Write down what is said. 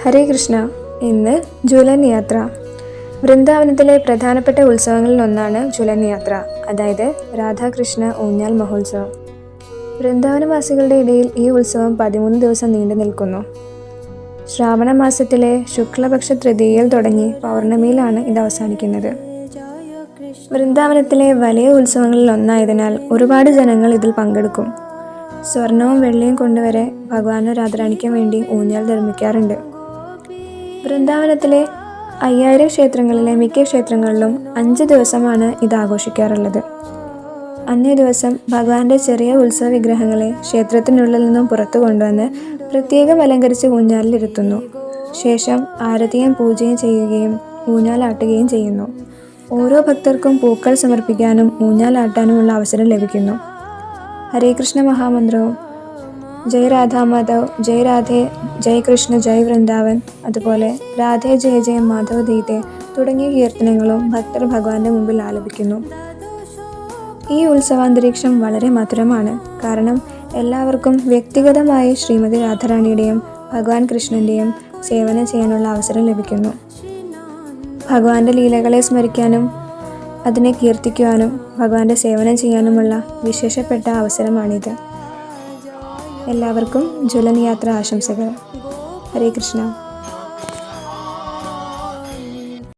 ഹരേ കൃഷ്ണ. ഇന്ന് ജുലൻ യാത്ര. വൃന്ദാവനത്തിലെ പ്രധാനപ്പെട്ട ഉത്സവങ്ങളിലൊന്നാണ് ജുലൻ യാത്ര, അതായത് രാധാകൃഷ്ണ ഊഞ്ഞാൽ മഹോത്സവം. വൃന്ദാവനവാസികളുടെ ഇടയിൽ ഈ ഉത്സവം 13 ദിവസം നീണ്ടു നിൽക്കുന്നു. ശ്രാവണ മാസത്തിലെ ശുക്ലപക്ഷ തൃതീയയിൽ തുടങ്ങി പൗർണമിയിലാണ് ഇത് അവസാനിക്കുന്നത്. വൃന്ദാവനത്തിലെ വലിയ ഉത്സവങ്ങളിൽ ഒന്നായതിനാൽ ഒരുപാട് ജനങ്ങൾ ഇതിൽ പങ്കെടുക്കും. സ്വർണവും വെള്ളിയും കൊണ്ടുവരെ ഭഗവാനും രാധാറാണിക്കും വേണ്ടി ഊഞ്ഞാൽ നിർമ്മിക്കാറുണ്ട്. വൃന്ദാവനത്തിലെ 5000 ക്ഷേത്രങ്ങളിലെ മിക്ക ക്ഷേത്രങ്ങളിലും 5 ദിവസമാണ് ഇത് ആഘോഷിക്കാറുള്ളത്. അന്നേ ദിവസം ഭഗവാന്റെ ചെറിയ ഉത്സവ വിഗ്രഹങ്ങളെ ക്ഷേത്രത്തിനുള്ളിൽ നിന്നും പുറത്തു കൊണ്ടുവന്ന് പ്രത്യേകം അലങ്കരിച്ച് ഊഞ്ഞാലിലിരുത്തുന്നു. ശേഷം ആരതിയും പൂജയും ചെയ്യുകയും ഊഞ്ഞാലാട്ടുകയും ചെയ്യുന്നു. ഓരോ ഭക്തർക്കും പൂക്കൾ സമർപ്പിക്കാനും ഊഞ്ഞാലാട്ടാനുമുള്ള അവസരം ലഭിക്കുന്നു. ഹരേ കൃഷ്ണ മഹാമന്ത്രവും ജയ് രാധാമാധവ്, ജയ് രാധേ, ജയ് കൃഷ്ണ, ജയ് വൃന്ദാവൻ, അതുപോലെ രാധേ ജയ ജയ മാധവ് ദീതേ തുടങ്ങിയ കീർത്തനങ്ങളും ഭക്തർ ഭഗവാന്റെ മുമ്പിൽ ആലപിക്കുന്നു. ഈ ഉത്സവാന്തരീക്ഷം വളരെ മധുരമാണ്. കാരണം എല്ലാവർക്കും വ്യക്തിഗതമായി ശ്രീമതി രാധാറാണിയുടെയും ഭഗവാൻ കൃഷ്ണൻ്റെയും സേവനം ചെയ്യാനുള്ള അവസരം ലഭിക്കുന്നു. ഭഗവാന്റെ ലീലകളെ സ്മരിക്കാനും അതിനെ കീർത്തിക്കുവാനും ഭഗവാന്റെ സേവനം ചെയ്യാനുമുള്ള വിശേഷപ്പെട്ട അവസരമാണിത്. എല്ലാവർക്കും ജുലൻ യാത്ര ആശംസകൾ. ഹരേ കൃഷ്ണ.